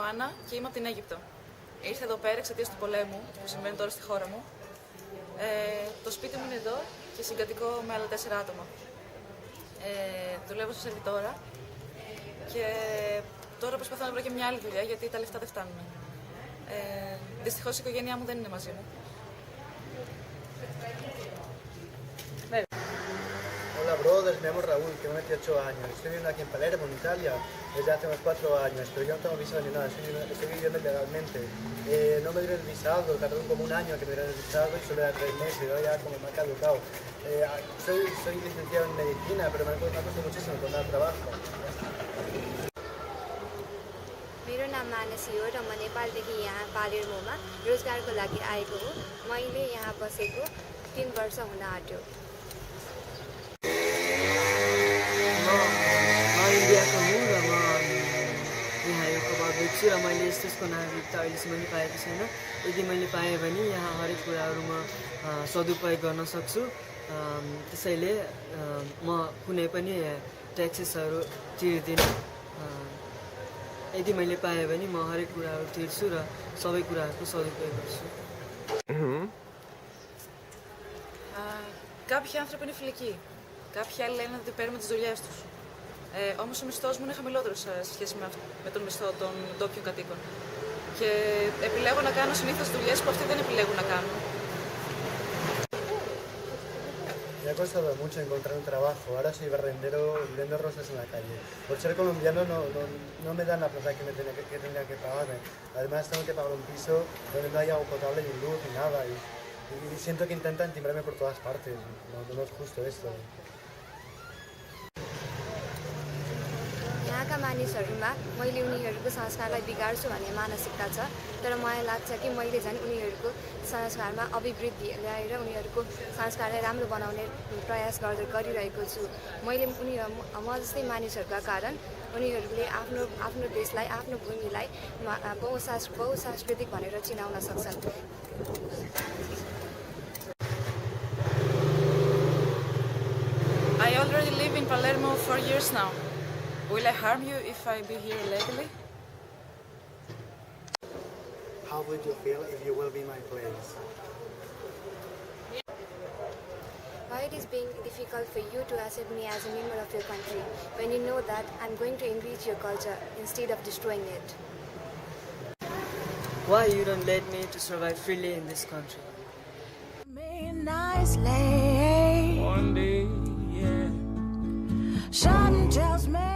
Ιωάννα και είμαι από την Αίγυπτο. Ήρθα εδώ πέρα εξαιτίας του πολέμου που συμβαίνει τώρα στη χώρα μου. Το σπίτι μου είναι εδώ και συγκατοικώ με άλλα 4 άτομα. Δουλεύω σε σερβιτόρα και τώρα προσπαθώ να βρω και μια άλλη δουλειά γιατί τα λεφτά δεν φτάνουν. Δυστυχώς η οικογένειά μου δεν είναι μαζί μου. Hola brothers, me llamo Raúl, tengo 28 años. Estoy viviendo aquí en Palermo, en Italia, desde hace unos 4 años, pero yo no tengo visado ni nada, estoy viviendo ilegalmente. No me dieron el visado, tardó como un año que me dieron el visado y solo era 3 meses, y ahora ya como me ha caducado. Soy licenciado en medicina, pero me ha costado muchísimo encontrar trabajo. मेरो नाम मानसी हो र म नेपालदेखि यहाँ पालेर्मोमा रोजगारको लागि आएको हो। मैले यहाँ बसेको 3 वर्ष हुन आँट्यो। म इन्डियाको हुँ र म यहाँ यो खबर बेच्छु र मैले यसको नागरिकता अहिलेसम्म पनि पाएको छैन। यदि मैले पाएँ भने यहाँ हरेक कुराहरू म सदुपयोग गर्न सक्छु। त्यसैले म कुनै पनि ट्याक्सेसहरू तिर्दिनँ। यदि मैले पाएँ भने म हरेक कुराहरू तिर्छु र सबै कुराहरूको सदुपयोग गर्छु। Κάποιοι άνθρωποι είναι φιλικοί. Κάποιοι άλλοι λένε ότι παίρνουν τις δουλειές τους. Όμως ο μισθός μου είναι χαμηλότερος σε σχέση με τον μισθό των ντόπιων κατοίκων. Και επιλέγω να κάνω συνήθως δουλειές που αυτοί δεν επιλέγουν να κάνουν. Me ha costado mucho encontrar un trabajo. Ahora soy barrendero y vendo rosas en la calle. Por ser colombiano no me dan la plata que tendría que pagarme. Además tengo que pagar un piso donde no hay agua potable ni luz ni nada. Y siento que intentan timbrarme por todas partes. No es justo esto. यहाँका मानिसहरूमा मैले उनीहरूको संस्कारलाई बिगार्छु भन्ने मानसिकता छ। तर मलाई लाग्छ कि मैले झन् उनीहरूको संस्कारमा अभिवृद्धि ल्याएर उनीहरूको संस्कारलाई राम्रो बनाउने प्रयास गरिरहेको छु। मैले म जस्तै मानिसहरूका कारण उनीहरूले आफ्नो देशलाई, आफ्नो भूमिलाई बहुसांस्कृतिक भनेर चिनाउन सक्छन्। I already live in Palermo for years now. Will I harm you if I be here illegally? How would you feel if you will be my place? Why it is being difficult for you to accept me as a member of your country when you know that I'm going to enrich your culture instead of destroying it? Why you don't let me to survive freely in this country? One day, yeah. Something tells me